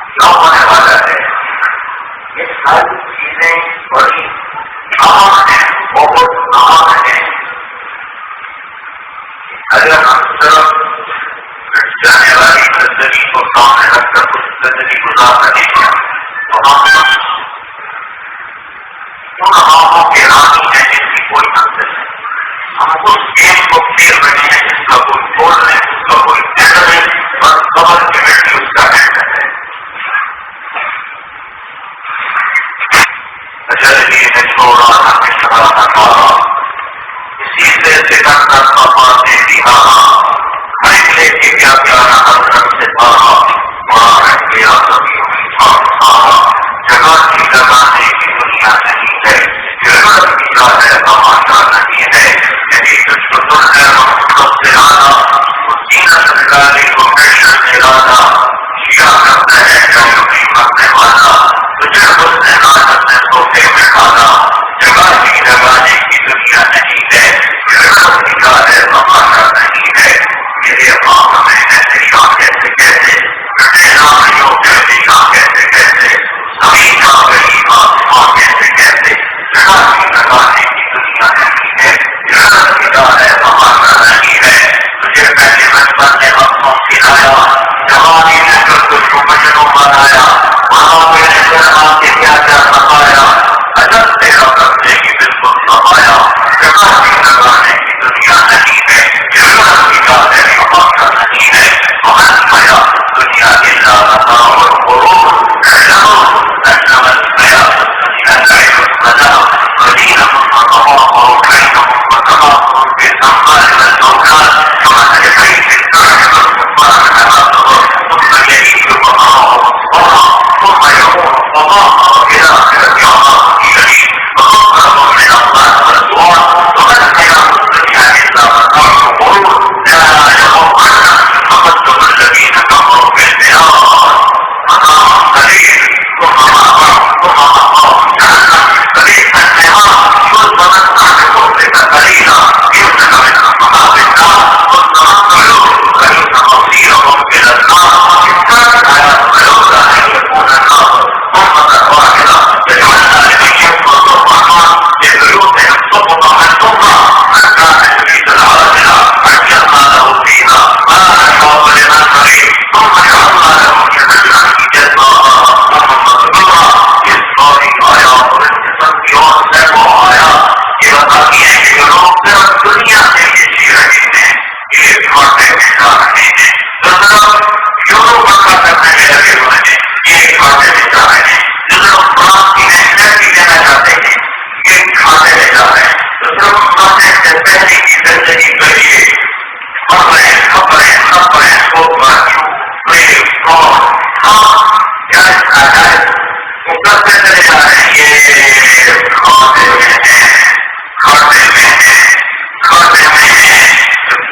کیا ہونے والا ہے؟ یہ ساری چیزیں بڑی اہم ہیں، بہت اہم ہیں. اگر ہم صرف جانے والی زندگی کو سامنے رکھ کر کچھ زندگی گزار رہے ہیں تو ہم ان خوابوں کے رانی ہیں جس کی کوئی منزل ہے. ہم اس گیم کو کھیل رہے ہیں جس کا کوئی گول نہیں، اس کا کوئی اینڈ نہیں، بس قبر کی مٹی اس کا اینڈ ہے. اجلی نے چھوڑا نہ مشرا نہ کارا، اسی سے سکندر صفاتے بہارا، لے کے کیا پیارا حضرت سے پارا، بڑا رہ گیا سبھی میٹھا سارا. جگہ کی لگانے کی دنیا نہیں ہے، جگہ کی کا ہے تماشا نہیں ہے. یعنی کچھ بزرگ ہے ہم سے آنا، اس زینت نکالے کو فیشن ارادہ، کیا کرتا ہے کیا یوگی مرنے والا، تجھے حسن ناظر نے سوفے میں ڈالا. جگہ کی لگانے کی دنیا نہیں ہے، جگہ کی کا ہے تماشا نہیں ہے. میرے باپ میں ایسے شاہ کیسے کیسے نامیوں کیسے شاہ کیسے کیسے سبھی کا گئی ماں کیسے کیسے. جگہ کی لگانے کی دنیا نہیں ہے، جگہ کی کا ہے تماشا نہیں ہے. تجھے پہلے بچپن نے وقتوں کھلایا، جوانی نے کر کچھ مجنوں بنایا، بڑھاپے نے پھر آ کے کیا کیا سکھایا. اجل تیرا کرنے کی بالکل سمایا. جگہ کی لگانے کی دنیا نہیں ہے، جگہ کی کا ہے تماشا نہیں ہے. ومن حیات الدنیا الا متاع الغرور، اعلموا انما الحیات الدنیا لعب وزنا قليلا ما تواصوا بينهم وتواصوا بالاموال والاولاد كمثل بيت كان الكفار على ظهر ثم يهيج وراءه مصفرا ثم يموت وراءه الى اخره عذاب شديد ومغفرة من الله ورضوان. وما الحياة الدنيا الا متاع الغرور لا يغرنك تقدم الذين كفروا بالبلاد متاع قليل ثم مأواهم جهنم فبئس المهاد. يتمتع بفضلك قليلا يمسك من اصحاب النار ثم تمتعوا فإن مصيرهم الى النار. ان كانت الحياة لولا ان يكون الناس أمة واحدة لجعلنا لمن يكفر الرحمن لبيوتهم سقطا من فضة. من كان يريد العاجلة عجلنا له فيها ما نشاء لمن نريد ثم جعلنا له جهنم جزاء ومن مغفرة. اس ساری آیات اور ان قسم کی اور سینکڑوں آیات یہ بتاتی ہیں کہ جو لوگ صرف دنیا سے یہ جی رہے ہیں یہ گھاٹے میں جا رہے ہیں. جو صرف یورو بننا کرنے میں لگے ہوئے ہیں یہ گھاٹے میں جا رہے ہیں. جو صرف قرآن کی اہمیت دینا چاہتے ہیں یہ گھاٹے میں جا رہے ہیں. جو صرف مرنے سے پہلے کی زندگی کے لیے خبریں صحبت پریب اور ہم جائز ناجائز وہ کرتے چلے جا رہے ہیں. یہ کھاتے میں ہیں، کھاتے میں ہیں، کھاتے میں ہیں.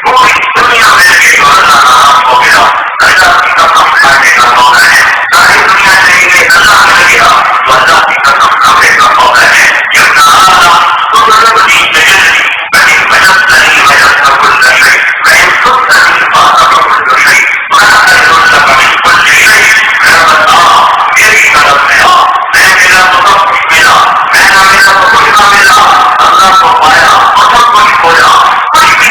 پوری دنیا میں بھی جو اللہ حرام ہو گیا اللہ کی قسم کھانے کا موقع ہے. ساری دنیا سے یہ اللہ مل گیا تو اللہ کی قسم کھانے کا موقع ہے. یہ نہ تجلدی بنی وجدتنی وجدت كل شيء وإن صدتني فأصبت كل شيء وأنا خير لك من كل شيء. میرا بندہ میری طرف میں آ، میں ملا تو سب کچھ ملا، میں نہ ملا تو کچھ نہ ملا. اللہ کو پایا اور سب کچھ کھویا، کچھ بھی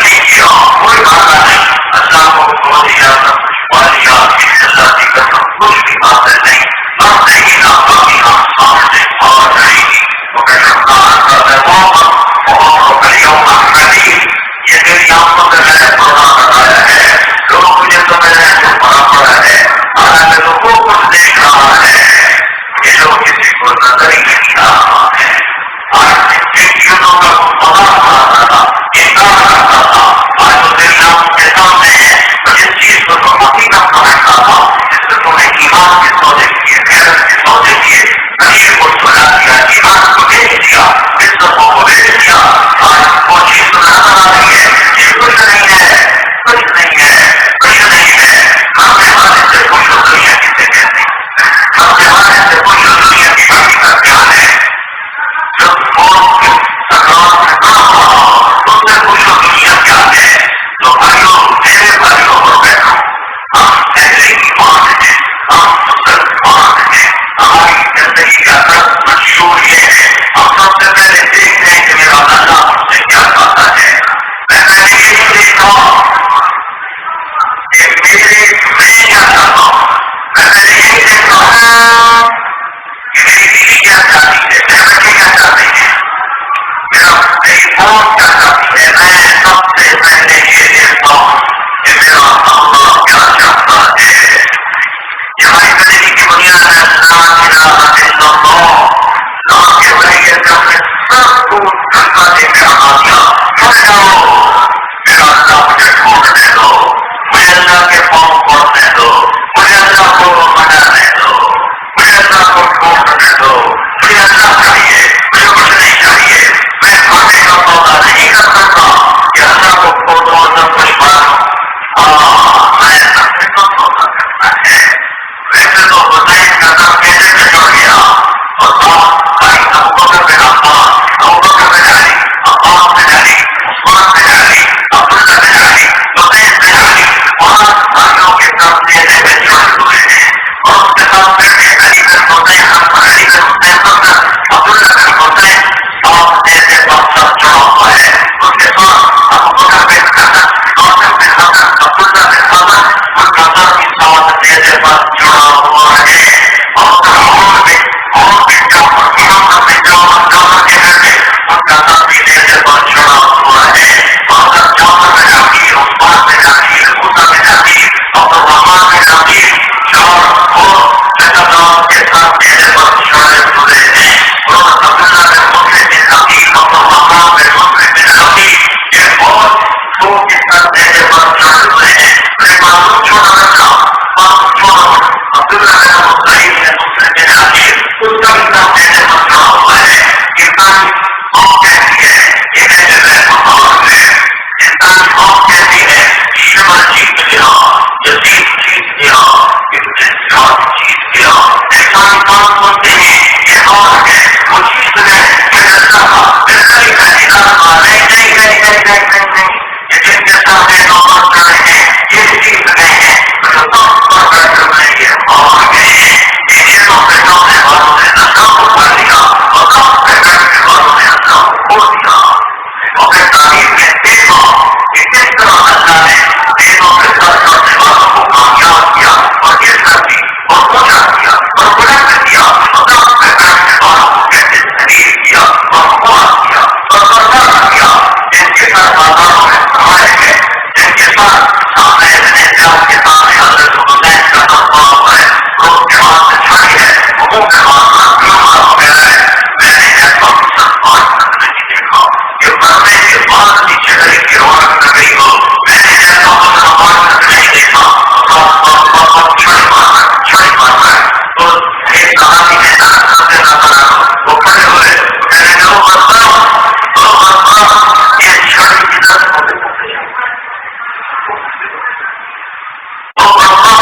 تو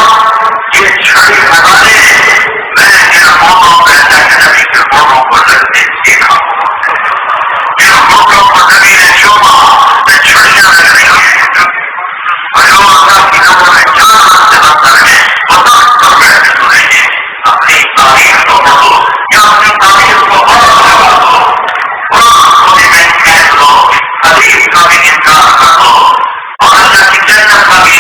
یہ چھڑی ہٹانے میں ان بوتوں میں نبی کے بوتوں کو لگنے سیکھا ان بوتوں کو نبی نے چوما میں چھڑیاں لگی اور جو اللہ کی نظر میں چار ہاتھ سے بنتا ہے وہ تخت پر بیٹھے ہوئے ہیں اپنی تعریف کو پڑھو یا اپنی تعریف کو پڑھو قرآن کو بھی کہہ دو حدیث کا بھی انکار کر دو اور اللہ کی جنت کا بھی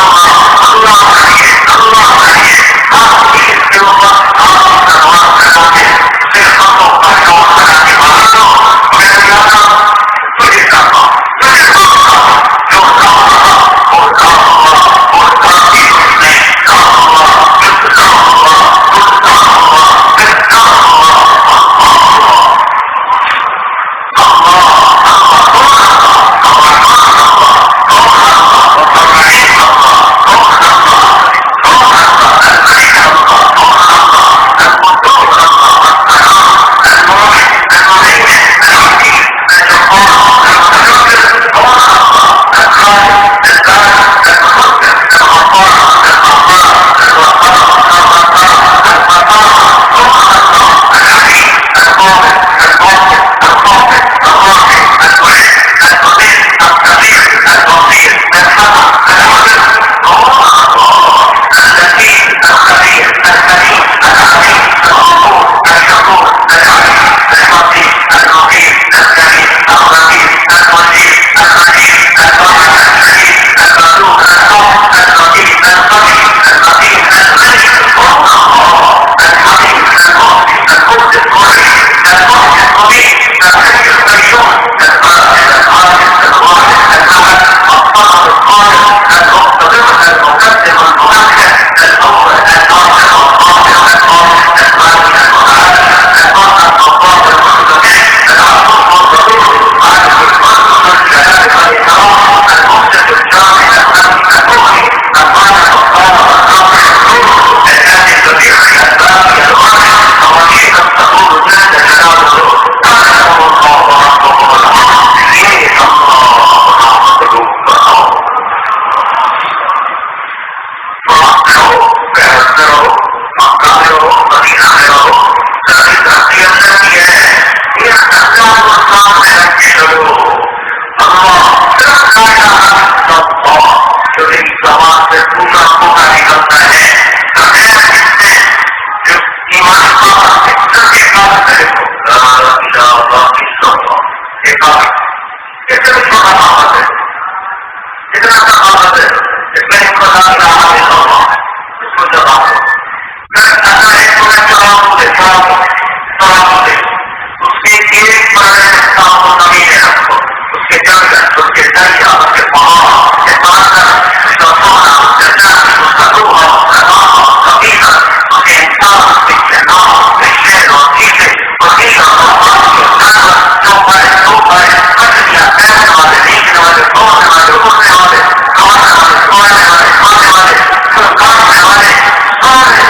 اللہ لا الہ الا اللہ، اس کو جواب دو. اللہ ایک کو جواب دے جواب دے اس کے ایک بڑے انسان کو زمین رکھو، اس کے جنگل، اس کے دریا، اس کے پہاڑ، اس کے باندر، اس کا سونا، اس کا چاندی، اس کا لوہا، اس کا تانبا، اس کا پیتل، اس کے انسان، اس کے جناب، اس کے شیر اور چیتے اور دیگر اور پانی اور جانور جو بڑے دو بڑے مچھلیاں تیرنے والے، نیچنے والے، دوڑنے والے، اڑنے والے، دوڑنے والے، سونے والے، کھانے والے، کاٹنے والے، سارے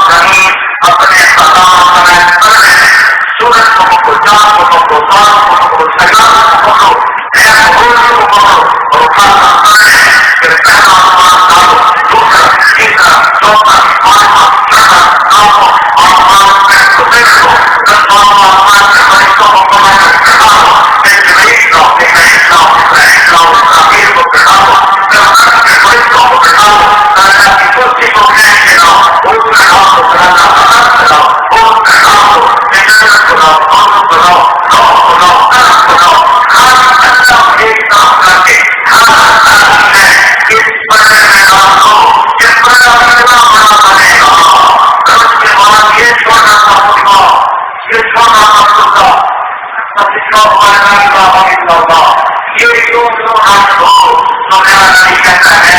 زمین اپنے خزانوں سمیت کر رہے ہیں. سورج کو پکڑو، چاند کو پکڑو، تاروں کو پکڑو، سیاروں کو پکڑو، ایک بھول کو پکڑو اور اٹھا کر رہے ہیں. پھر پہلا آسمان ڈالو، دوسرا، تیسرا، چوتھا، پانچواں، چھٹا، نواں آسمان کو دیکھ لو. 10واں آسمان کے فرشتوں کو پکڑو، بٹھا لو. پھر جبریل لاؤ، میکائیل لاؤ، اسرائیل لاؤ، اسرافیل کو بٹھا لو. پھر عرش کے فرشتوں کو بٹھا لو. اللہ کی کرسی کو کھینچ کے لاؤ، اس میں لاؤ، پھر اللہ کا عرش لاؤ، اس میں لاؤ، جنت کو لاؤ، دونوں کو لاؤ، لوہ کو لاؤ، قلم کو لاؤ. ہر اللہ ایک کام کر کے ہر ہے اس بڑے میدان کو، اس بڑا کتنا بڑا بنے گا. پھر اس کے بعد یہ چھوٹا سا ہوگا، یہ چھوٹا سا ہوگا، یہ جو ہاتھ ہو تو میرا نبی کہتا ہے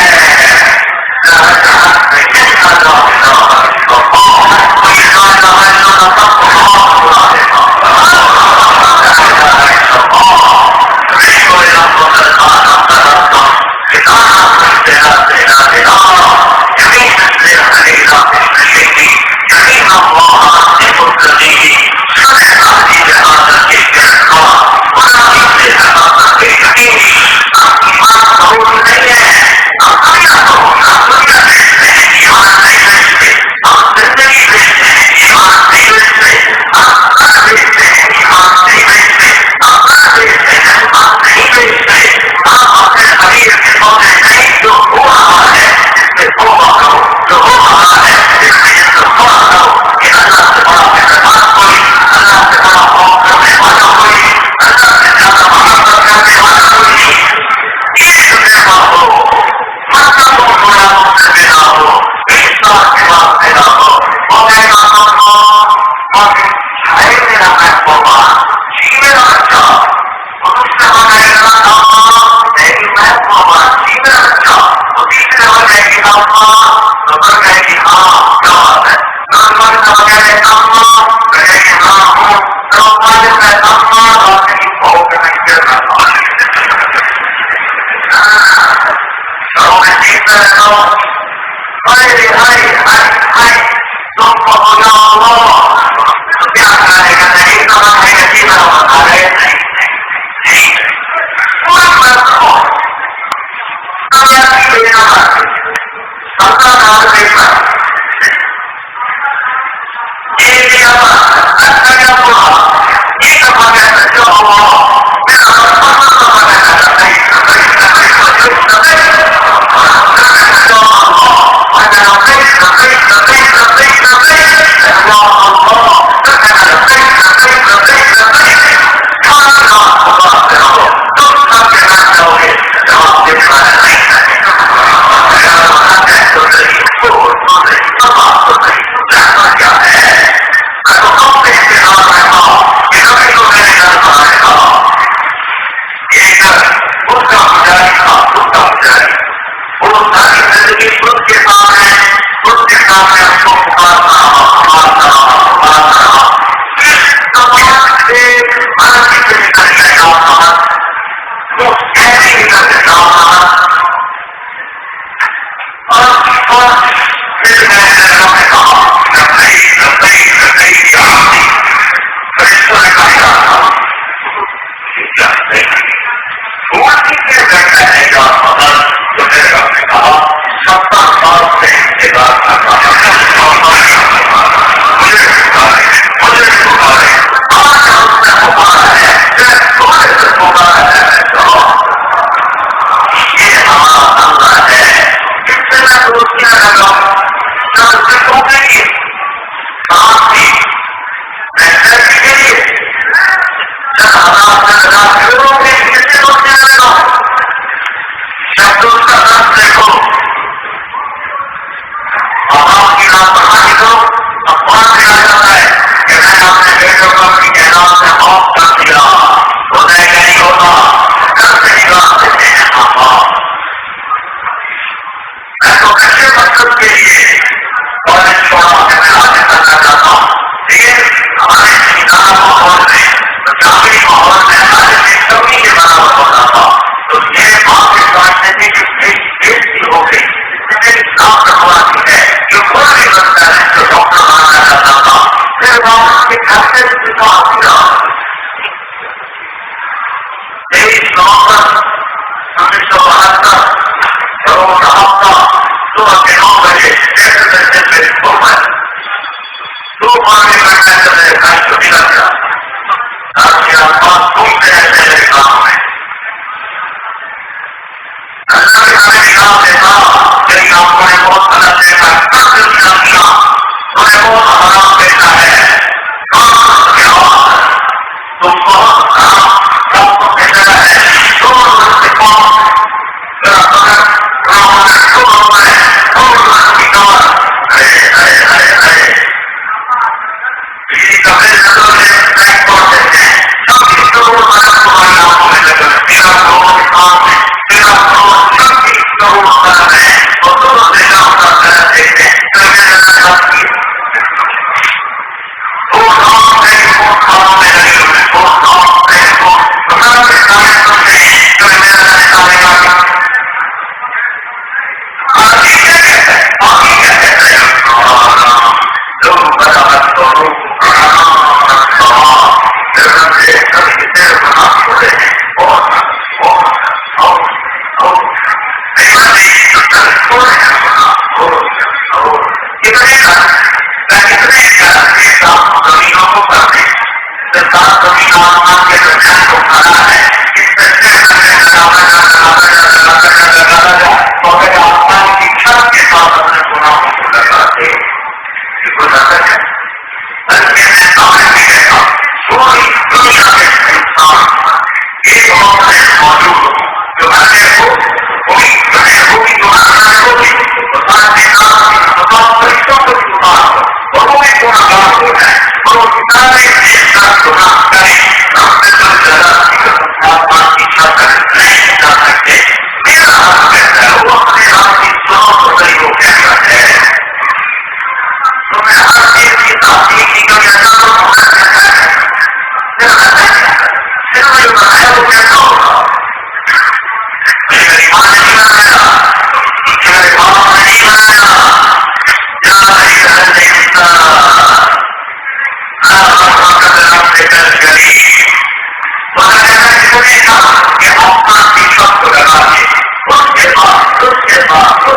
بعد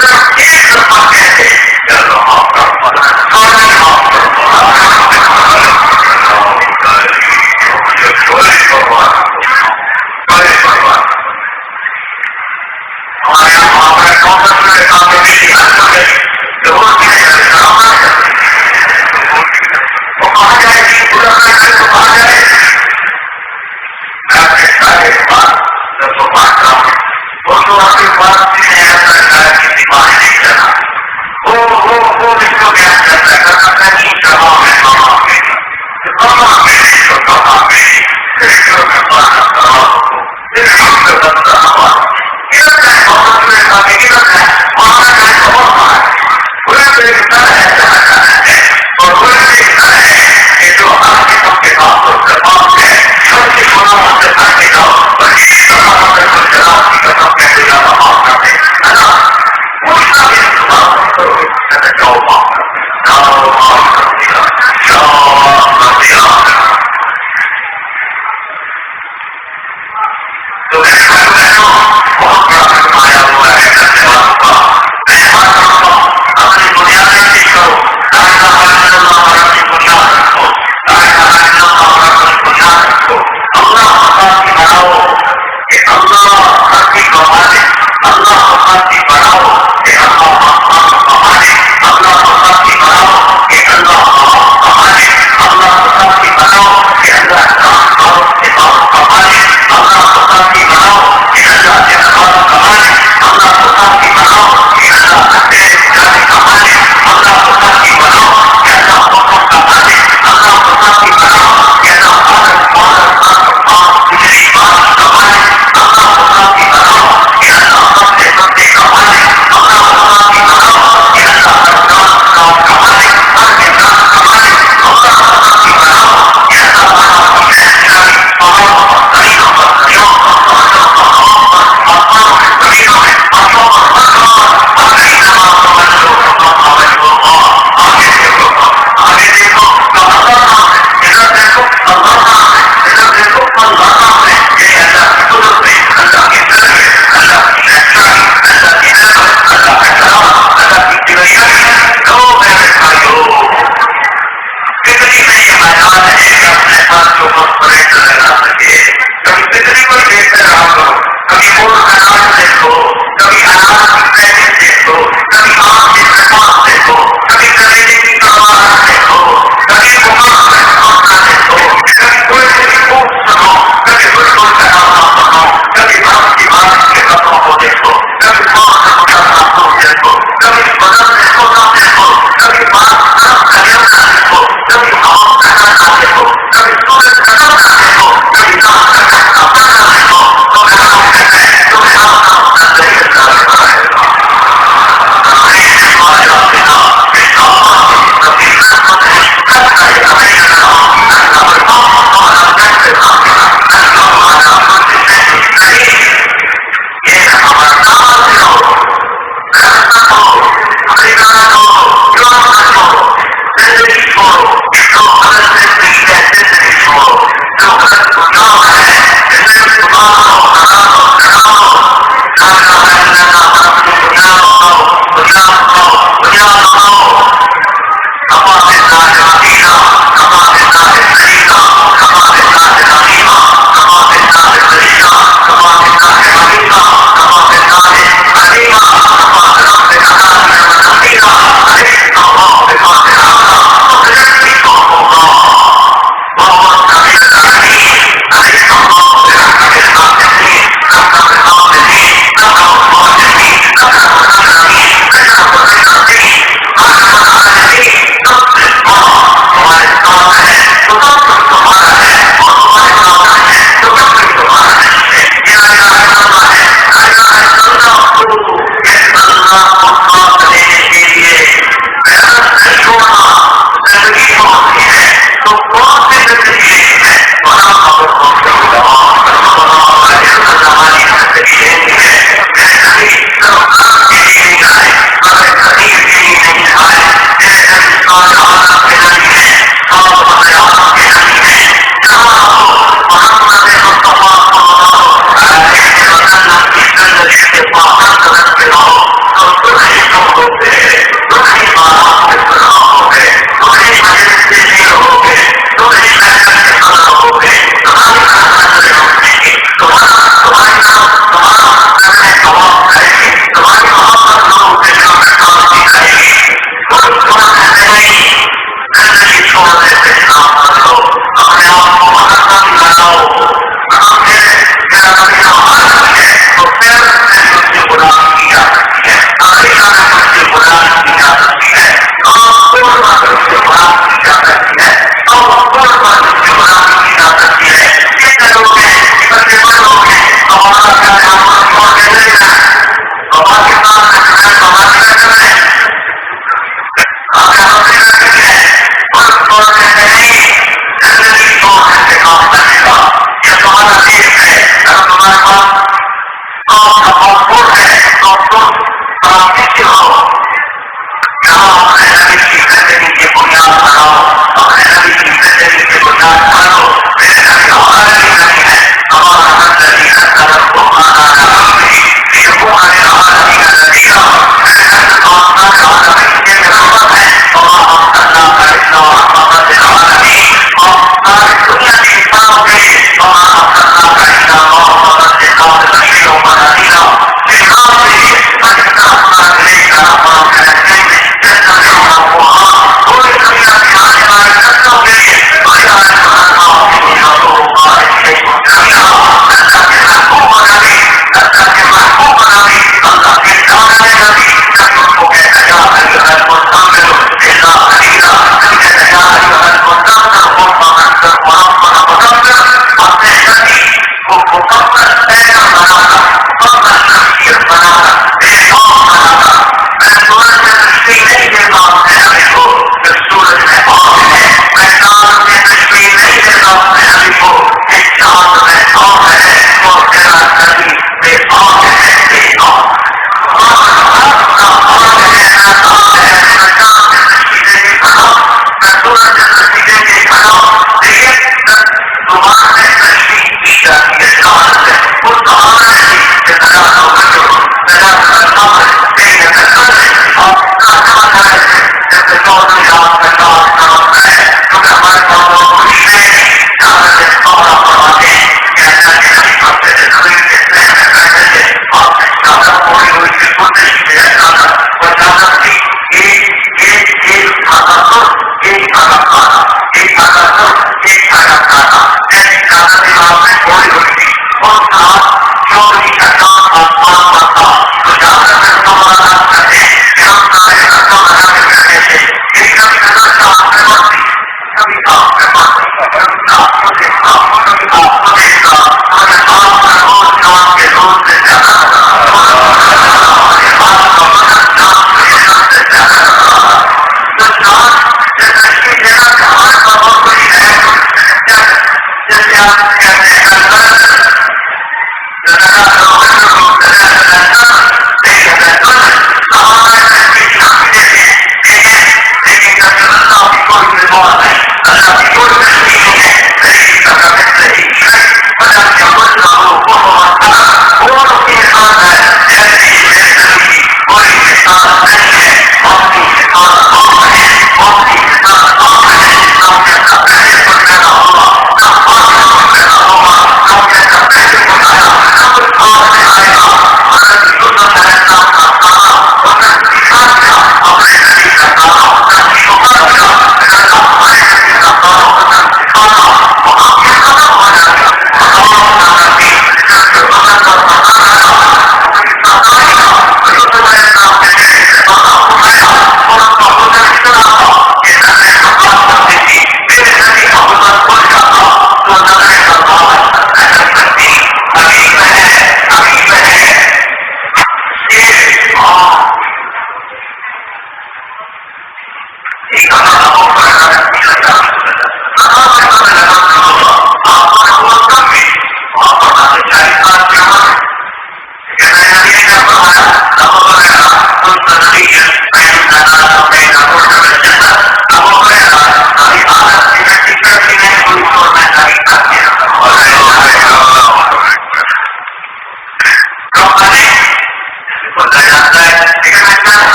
صرف ایک دفعہ کہتے یا اللہ معاف کرو سارے معاف ہمارے یہاں ہمارے کاؤنٹر میں کام کرنے کی حالت ہے ضرورت نہیں ہے وہ کہاں جائے گی پورا کرنے تو کہاں جائے میں اپنے سارے بات جب تو بات کروں وہ تو آپ کی بات بھی نہیں آتا ہے کسی بات نہیں کرنا وہ اس کو بیان کرتا ہے کرنا نہیں کہا میں کہا میری تو کہا میری اس کو میں بات کرا اس کو میں بندہ ہوا کدھر ہے بہت میں کہا کدھر ہے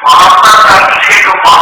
محبت کا کسی کو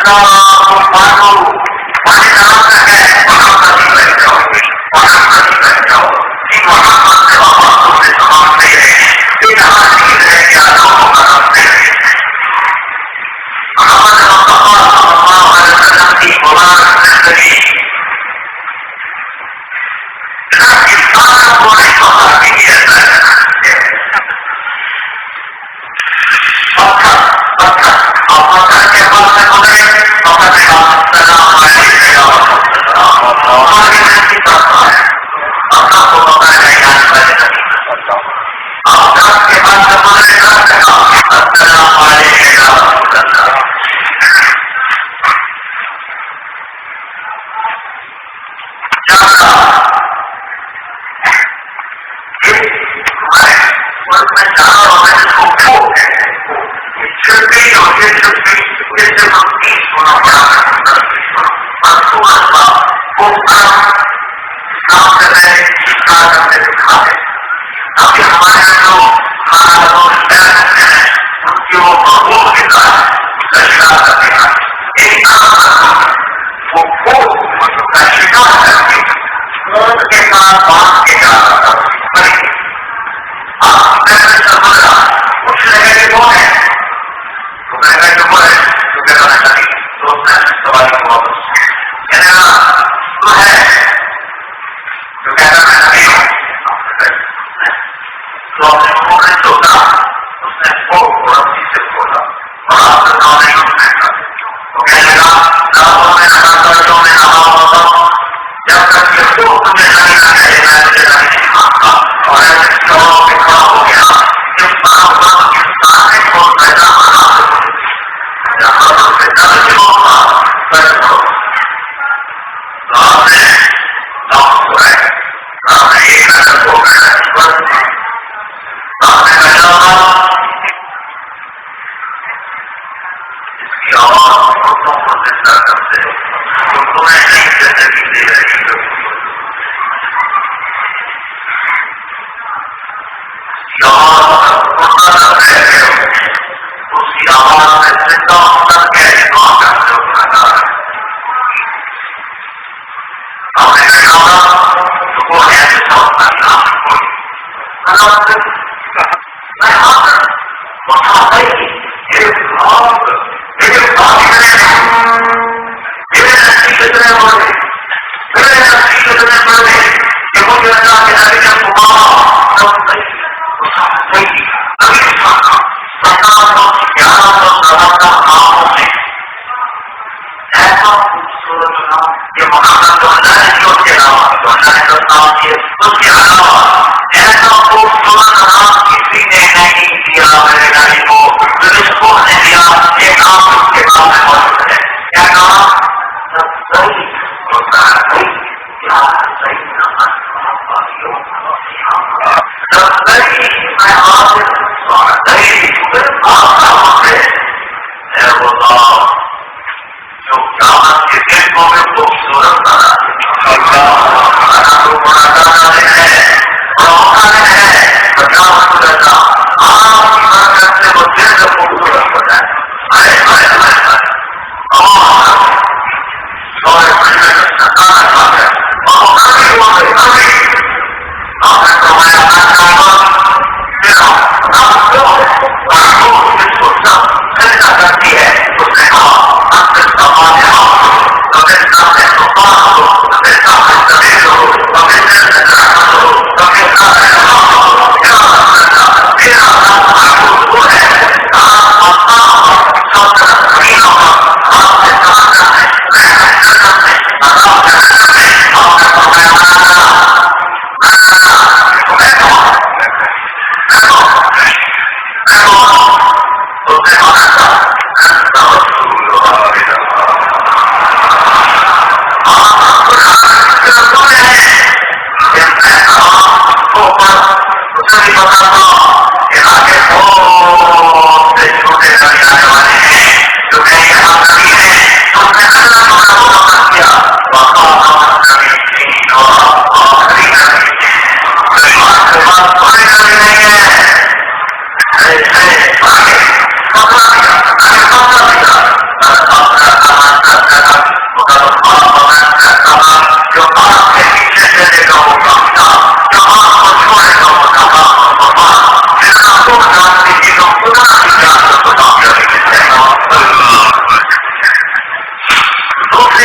Gracias.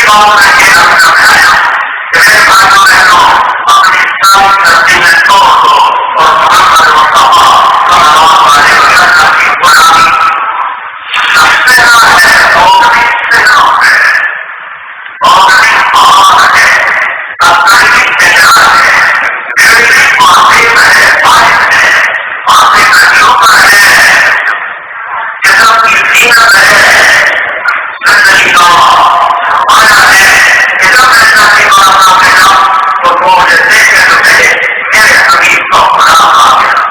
قوم نے یہ رنگ سمجھایا کہ میرے بھائیوں بہنوں اپنی ساری ترتیبیں توڑ دو اور محمد مصطفیٰ صلی اللہ علیہ وسلم کی غلامی سستا ہے اور سستا ہے اور بہت ہے اپنی تجارت ہے میری معافی ہے بات ہے معافی کا جوتا ہے جسم کی زینت ہے زندگی کا آیا ہے کہ جب میں چاہتی بات نہ ملا تو وہ مجھے دیکھے تو میرے حبیب کو خدا آ گیا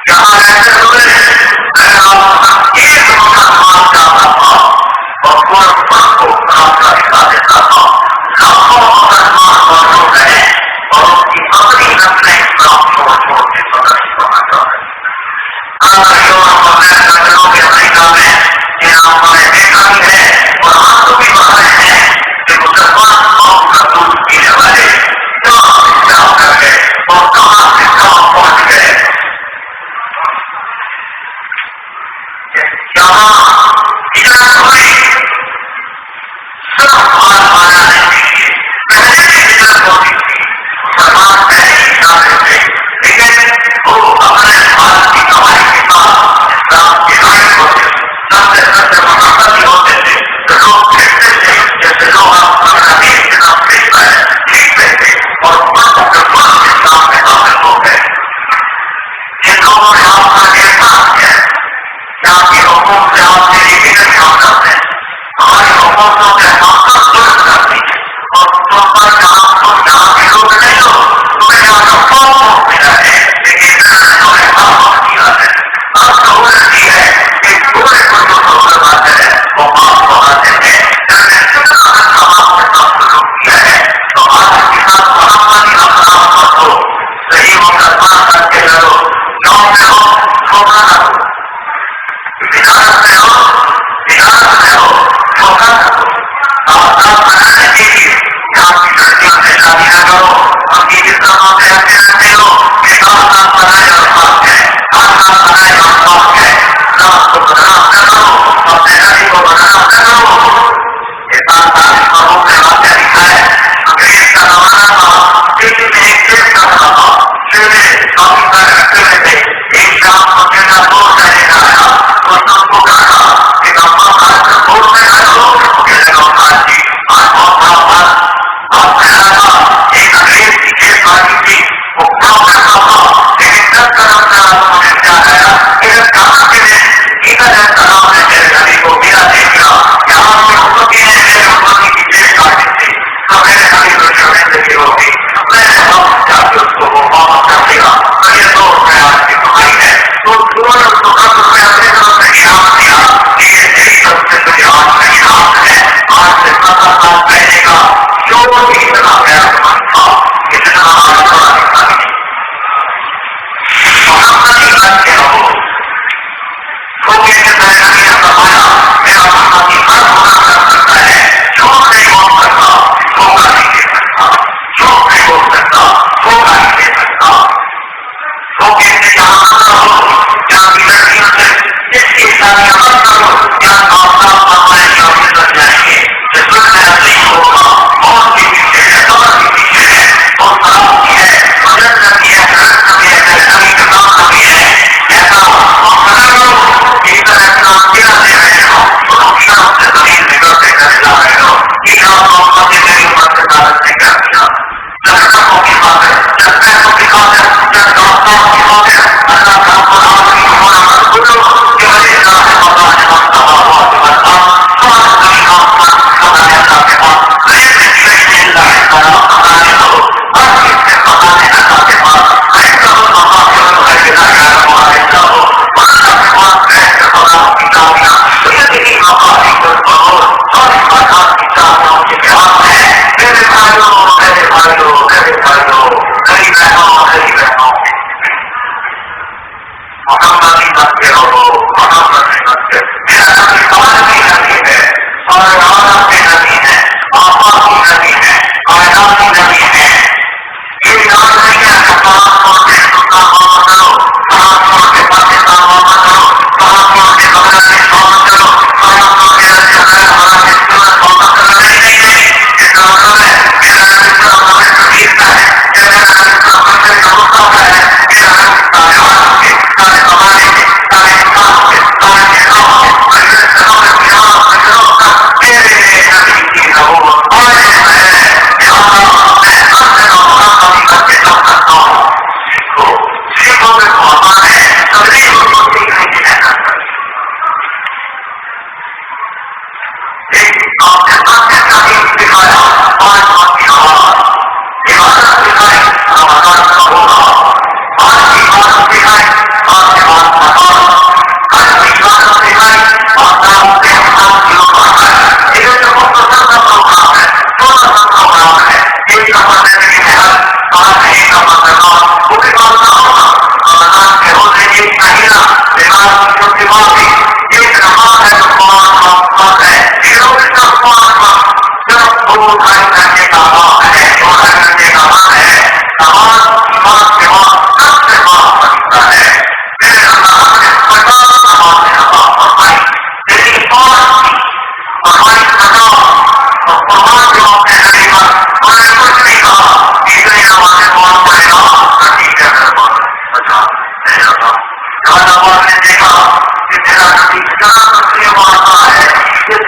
یہاں رہتے ہوئے میں ایک مسلمان جاتا تھا اور قرآن کو قرآن کا سکھا دیتا تھا لاکھوں مسلمان بڑھوں گئے اور ان کی اپنی نسلیں اسلام چھوڑ کے پتہ نہیں کرنا چاہتے یورپ امریکہ جنوبی افریقہ میں یہ ہم نے دیکھا ہی ہے اور ہم کو بھی پتہ ہے کہ مسلمان قوم کا دودھ پینے والے کہاں سے جا کر گئے اور کہاں سے کہاں پہنچ گئے یہاں ہجرت ہوئی صرف بار آیا نہیں تھی پہلے بھی ہجرت ہوتی تھی مسلمان پہلے ہی جاتے تھے لیکن وہ اپنے بھارت کی کمائی کے ساتھ اسلام کے قائم ہوتے سب سے محبت ہوتے تھے تو لوگ کھیلتے تھے جیسے لوگ اپنے کے نام سے کھیلتے تھے اور مردوں کے ملک اسلام میں داخل ہو گئے جن لوگوں نے آپ کا احساس کیا کیا آپ کی حکومت سے آپ کے لیے نہیں کام کرتے ہیں ہماری حکومتوں سے ہم سب ظلم کرتی ہے اور تم پر جہاں تم یہاں کے لوگ نہیں ہو تمہیں یہاں کا فوج ملا ہے لیکن تمہیں معاف کیا ہے اب سہولت کی ہے کہ پورے کو جو سہولت آتے ہیں وہ معاف ہو آتے ہیں جیسے کتنا اچھا آپ کے ساتھ سلوک کیا ہے تو آپ کے ساتھ محمدی اخلاق مت ہو صحیح مسلمان کر کے لڑو گاؤں میں ہو چھوٹا نہ ہو تجارت میں ہو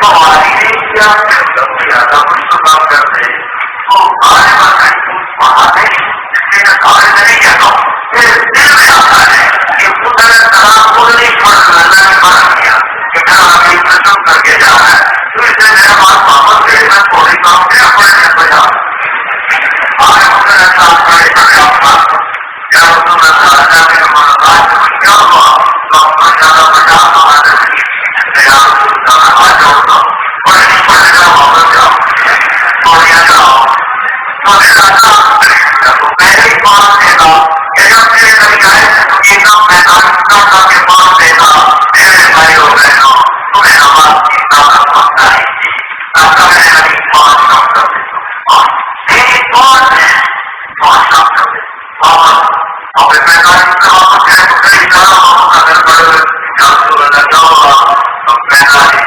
سواری نہیں کیا زیادہ کچھ تو کام کرتے تو آنے والے وہاں نہیں جس نے کام نہیں کیا تو پھر دل میں آتا ہے کہ خدا کلام کو نہیں اللہ نے پڑھ کیا کہ کلام کی قسم کر کے جا رہا ہے تو اس لیے میرا بات واپس دے میں تھوڑی کام کیا پڑھنے کو جا آج خدا صاحب کھڑے کر جاؤں گا یا رسول اللہ کیا ہوا تو اپنا زیادہ بچا آواز میرا رسول اللہ آ جاؤ تو پڑھ جاؤ واپس جاؤ سویا جاؤ تو میرا تو پہلی بات دیکھا کہ جب میرے نبی آئے یہ سب میدان کے پاس دیکھا میرے بھائی ہو بہنوں تمہیں نماز کی طاقت مانگتا ہی تھی تاکہ میرے نبی پانچ کام کر دیتا اور تیری بات ہے پانچ کام کر دیتا اور پھر میدان سے واپس گئے تو کئی جانا اگر بڑے رسول اللہ جاؤ گا تو میدان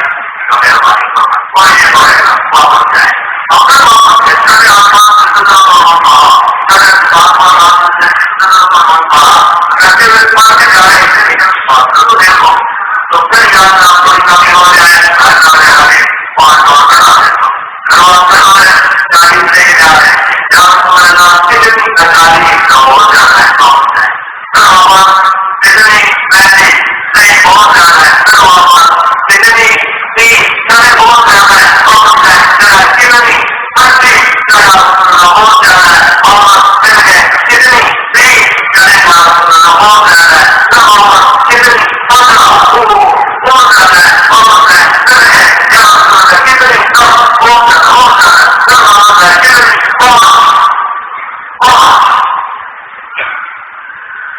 کا مہربانی کرنا پڑھے پڑے گا واپس جائے اگر واپس کے چلے آسان سے سزا کرنا اگر آسمان آسان سے سزا کرنا کرتے ہوئے پڑھ کے جائے لیکن فاصلہ تو دیکھو تو پھر یاد آپ کو کمی ہو جائے پانچ اور بڑھا دیتا پھر واپس آئے تعلیم لے کے جا رہے یا رسول اللہ کتنی تعلیم کا ہو جانا ہے پہنچ جائے پھر واپس کتنی پیسے نہیں پہنچ جانا ہے پھر واپس کتنی چلے بہت جانا ہے پہنچ جائے کتنی ہنسی چلا پہنچ جانا ہے واپس پھر گئے کتنی چلے گا پہنچ جانا ہے پھر واپس کتنی پندرہ پہنچ جانا ہے پہنچ گئے پھر گئے یا کتنی کم پہنچ جانا ہے پھر واپس گئے کتنی کام کے واپس جائے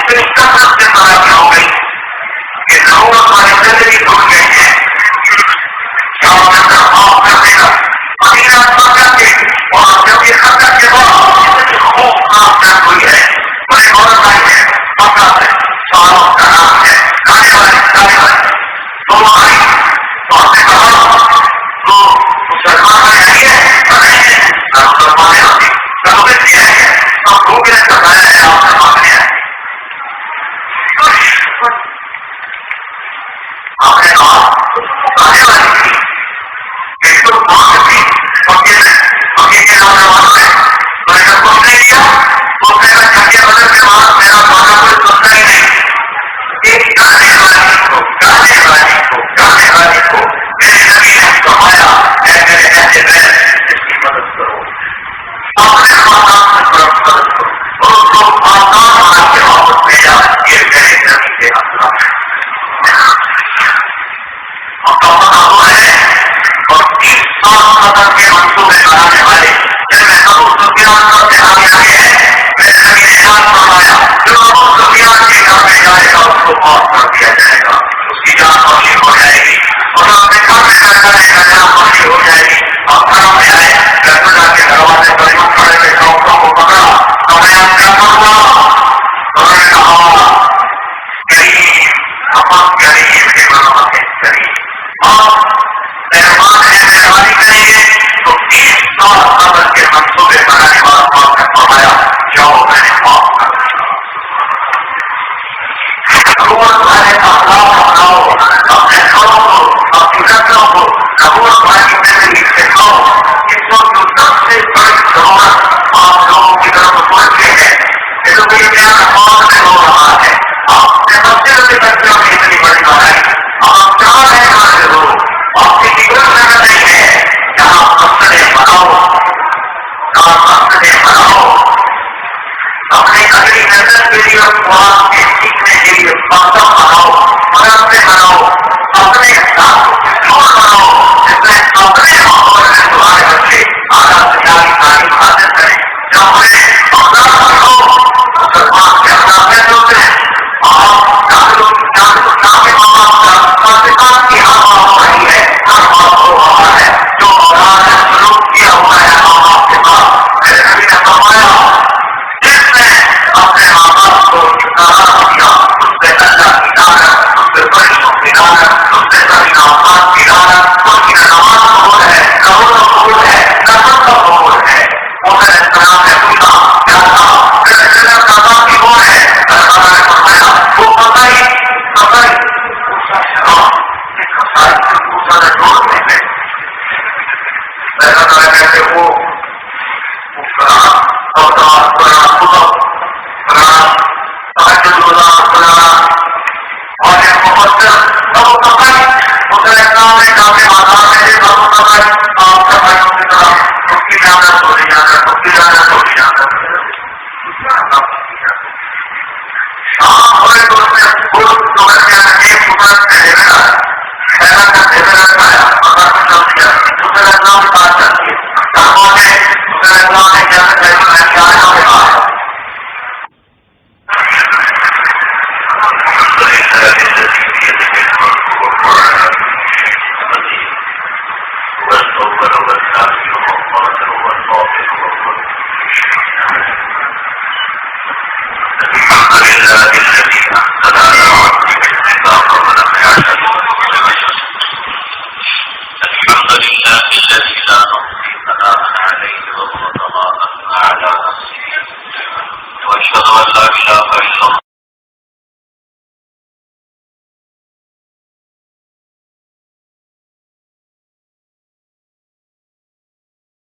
اتنی کثرت سے ترقی ہو گئی کہ ضرورت والی زندگی ڈھونڈ گئی ہے. شام کے اندر معاف کر دینا مدینہ کر کے اور جب یہ خطر کے بعد اتنی خوفناک جنگ ہوئی ہے. بڑے عورت آئی ہے مکہ سے سالوں کا نام ہے کھانے والی تو آئی تو آپ نے کہا تو مسلمان آئی ہے مسلمان ہوتی سمجھ دیا ہے سب لوگ نے بتایا ہے آپ نے مانگنے آئے آپ نے کہا کھانے والی تھی ایک تو مانگ تھی پکے کے نوجوان ہے تو نے جب کچھ نہیں کیا تو اس نے کہا جھنڈے بدل کے بعد میرا مانا کوئی سنتا ہی نہیں. ایک گانے والی کو میرے نبی نے فرمایا اے میرے ایسے بہن اس کی مدد کرو اپنے خاندان سے مدد کرو اور اس کو خاندان بنا کے واپس بھیجا. یہ میرے نبی کے اخلاق ہے. ہوا ہے اور 30 سال قدر کے منصوبے بنانے والے جن میں ابو سفیان کا آگے ہیں میرے نبی نے یاد فرمایا جو ابو سفیان کے گھر میں جائے گا اس کو معاف کر دیا جائے گا اس کی جان بخشی ہو جائے گی اور اپنے گھر میں جا کر ایک جان بخشی ہو جائے گی. آپ گھر میں آئے گھر کے دروازے پر یوں کھڑے تھے ڈاکٹروں کو پکڑا ہمیں آپ کیا کروا انہوں نے کہا غریب ہم غریب کے برابر ہے غریب آپ مہربان ہے مہربانی کریں گے تو 30 سال قبل کے منصوبے بنانے والا آپ نے فرمایا جاؤ میں نے معاف کر دیا. ضرورت والے اخلاق اپناؤ اپنے گھروں کو اپنی نسلوں کو ضرورت والی زندگی سکھاؤ. اس وقت جو سب سے بڑی ضرورت آپ لوگوں کی طرف پہنچے ہیں ایجوکیشن بہت میں ہو رہا ہے. آپ نے بچے کے بچوں میں اتنی بڑی بڑھائی آپ جہاں رہے والے ہو آپ کی کوئی جگہ نہیں ہے جہاں مسئلے بناؤ اپنی اگلی نسل کے لیے قرآن کے سیکھنے کے لیے مکتب بناؤ مدرسے بناؤ اپنے اسکول بناؤ جس میں اپنے ماحول میں تمہارے بچے اعلیٰ معیاری تعلیم حاصل کریں. جب انہیں اخلاق سکھاؤ مسلمان کے اخلاق میں ہوتے ہیں آپ کی ہر بات صحیح ہے ہر بات کو ہوا ہے جو اولاد نے سلوک کیا ہوا ہے ماں باپ کے ساتھ میرے نبی نے فرمایا جس نے اپنے ماں باپ کو اطلاع کیا اس سے اللہ کی لعنت اس سے فرشتوں کی لعنت اس سے سبھی آسمان کی لعنت اس کی نماز قبول ہے روزہ قبول ہے نفل قبول ہے. عمر السلام نے پوچھا کیا تھا میرے جنت کا باقی کون ہے اللہ تعالیٰ نے فرمایا وہ قصائی کہتے وہ